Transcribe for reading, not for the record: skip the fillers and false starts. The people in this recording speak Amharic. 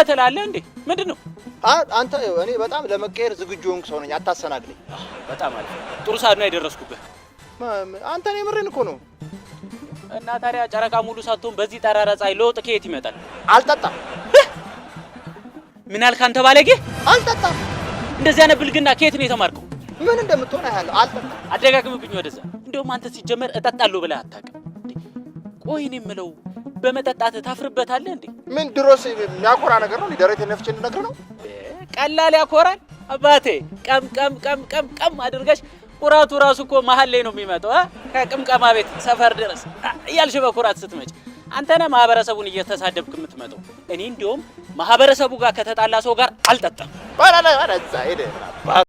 ትላለህ እንዴ? ምንድነው? አንተ እኔ በጣም ለመቀየር ዝግጁ ሆንኩ ሰው ነኝ። አታሰናግለኝ። በጣም አሪፍ ጥሩ ሰዓት ነው የደረስኩበት። አንተ እኔ ምሬን እኮ ነው። እና ታዲያ ጨረቃ ሙሉ ሳትሆን በዚህ ጠራራ ፀሐይ ለውጥ ከየት ይመጣል? አልጠጣም። ምን አልክ አንተ ባለጌ? አልጠጣም። እንደዚህ አይነት ብልግና ከየት ነው የተማርከው? ምን እንደምትሆን አያለሁ። አልጠጣም። አደጋግምብኝ ወደዛ። እንደውም አንተ ሲጀመር እጠጣለሁ ብለህ አታውቅም። ቆይ እኔ የምለው በመጠጣት ታፍርበታለህ እንዴ? ምን ድሮስ የሚያኮራ ነገር ነው? ደረቴ ነፍቼ ልነግርህ ነው? ቀላል ያኮራል አባቴ። ቀም ቀም ቀም ቀም ቀም አድርገሽ ኩራቱ ራሱ እኮ መሀል ላይ ነው የሚመጣው። ከቅምቀማ ቤት ሰፈር ድረስ እያልሽ በኩራት ስትመጪ አንተ ነህ ማህበረሰቡን እየተሳደብክ የምትመጣው። እኔ እንደውም ማህበረሰቡ ጋር ከተጣላ ሰው ጋር አልጠጣም።